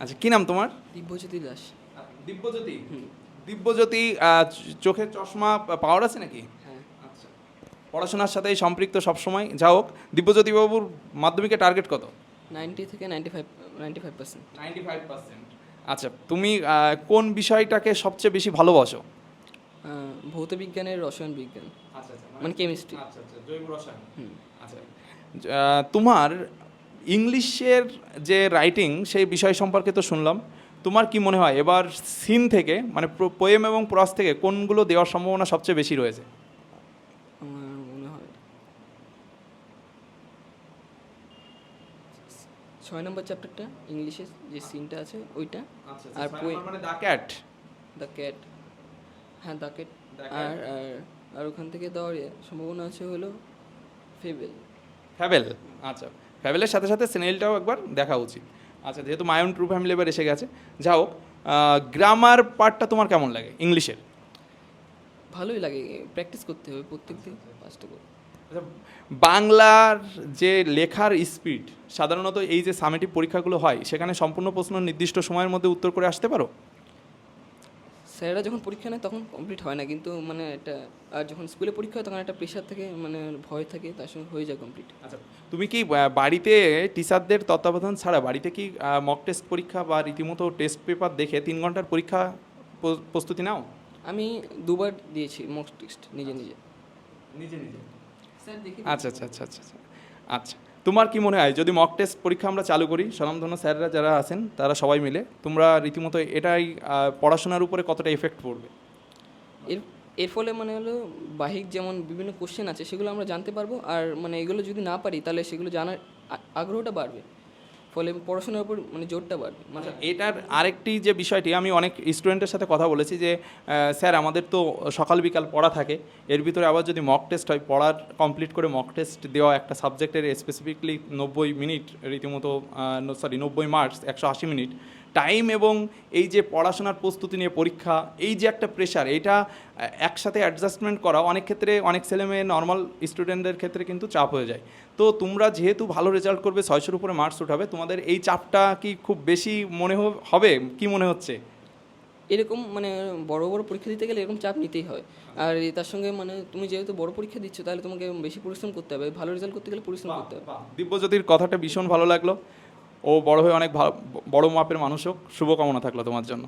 আচ্ছা, কি নাম তোমার? দিব্যজ্যোতি দাস। দিব্যজ্যোতি। হুম। দিব্যজ্যোতি, চোখের চশমা পাওয়ার আছে নাকি? হ্যাঁ। আচ্ছা, পড়াশোনার সাথেই সম্পৃক্ত সবসময়। যা হোক, দিব্যজ্যোতি বাবুর মাধ্যমিকে টার্গেট কত? 90 থেকে 95%। 95%। আচ্ছা, তুমি কোন বিষয়টাকে সবচেয়ে বেশি ভালোবাসো? ভৌত বিজ্ঞানের রসায়ন বিজ্ঞান, আচ্ছা আচ্ছা, মানে কেমিস্ট্রি। আচ্ছা আচ্ছা, জৈব রসায়ন। হুম। আচ্ছা, তোমার ইংলিশের যে রাইটিং সেই বিষয় সম্পর্কে তো শুনলাম। তোমার কি মনে হয় এবার সিন থেকে, মানে পোয়েম এবং প্রস থেকে কোনগুলো দেওয়ার সম্ভাবনা সবচেয়ে বেশি রয়েছে? আমার মনে হয় 6 নম্বর চ্যাপ্টারটা, ইংলিশের যে সিনটা আছে ওইটা। আর মানে দ্য ক্যাট। The cat. হ্যাঁ, দ্য ক্যাট। The Cat। আর আর আর ওখান থেকে দেওয়ার সম্ভাবনা আছে হলো ফেবেল। ফ্যাবেল। আচ্ছা, ফ্যাবেলের সাথে সাথে স্নেইলটাও একবার দেখা উচিত। আচ্ছা, যেহেতু মাই ওন ট্রু ফ্যামিলি এবার এসে গেছে, যাও, গ্রামার পার্টটা তোমার কেমন লাগে ইংলিশের? ভালোই লাগে, প্র্যাকটিস করতে হবে প্রত্যেক দিন 5টা করে। আচ্ছা, বাংলার যে লেখার স্পিড, সাধারণত এই যে সামেটিভ পরীক্ষাগুলো হয় সেখানে সম্পূর্ণ প্রশ্ন নির্দিষ্ট সময়ের মধ্যে উত্তর করে আসতে পারো? স্যারেরা যখন পরীক্ষা নেয় তখন কমপ্লিট হয় না, কিন্তু মানে একটা, আর যখন স্কুলে পরীক্ষা হয় তখন একটা প্রেশার থাকে, মানে ভয় থাকে, তার সঙ্গে হয়ে যায় কমপ্লিট। আচ্ছা, তুমি কি বাড়িতে টিচারদের তত্ত্বাবধান ছাড়া বাড়িতে কি মক টেস্ট পরীক্ষা বা রীতিমতো টেস্ট পেপার দেখে 3 ঘন্টার পরীক্ষা প্রস্তুতি নাও? আমি 2বার দিয়েছি মক টেস্ট নিজে নিজে। নিজে নিজে। স্যার দেখে আচ্ছা আচ্ছা আচ্ছা আচ্ছা আচ্ছা। আচ্ছা, তোমার কি মনে হয় যদি মক টেস্ট পরীক্ষা আমরা চালু করি, স্বনামধন্য স্যাররা যারা আছেন তারা সবাই মিলে, তোমরা রীতিমতো এটাই পড়াশোনার উপরে কতটা এফেক্ট পড়বে? এর এর ফলে মানে হলো বাহিক যেমন বিভিন্ন কোশ্চেন আছে সেগুলো আমরা জানতে পারবো, আর মানে এগুলো যদি না পারি তাহলে সেগুলো জানার আগ্রহটা বাড়বে, ফলে পড়াশোনার উপর মানে জোরটা বাড়বে। মানে আচ্ছা, এটার আরেকটি যে বিষয়টি, আমি অনেক স্টুডেন্টের সাথে কথা বলেছি যে স্যার আমাদের তো সকাল বিকাল পড়া থাকে, এর ভিতরে আবার যদি মক টেস্ট হয়, পড়ার কমপ্লিট করে মক টেস্ট দেওয়া একটা সাবজেক্টের স্পেসিফিকলি 90 মিনিট, রীতিমতো 90 মার্কস, 180 মিনিট টাইম, এবং এই যে পড়াশোনার প্রস্তুতি নিয়ে পরীক্ষা, এই যে একটা প্রেশার, এটা একসাথে অ্যাডজাস্টমেন্ট করা অনেক ক্ষেত্রে, অনেক ছেলেমেয়ে নর্মাল স্টুডেন্টদের ক্ষেত্রে কিন্তু চাপ হয়ে যায়। তো তোমরা যেহেতু ভালো রেজাল্ট করবে, 600-র উপরে মার্কস উঠাবে, তোমাদের এই চাপটা কি খুব বেশি মনে হবে? কি মনে হচ্ছে? এরকম মানে বড় বড় পরীক্ষা দিতে গেলে এরকম চাপ নিতেই হয়। আর তার সঙ্গে মানে তুমি যেহেতু বড় পরীক্ষা দিচ্ছ তাহলে তোমাকে বেশি পরিশ্রম করতে হবে, ভালো রেজাল্ট করতে গেলে পরিশ্রম করতে হবে। দিব্যজ্যোতির কথাটা ভীষণ ভালো লাগলো। ও বড় হয়ে অনেক বড় মাপের মানুষ হোক, শুভকামনা থাকলো তোমার জন্য।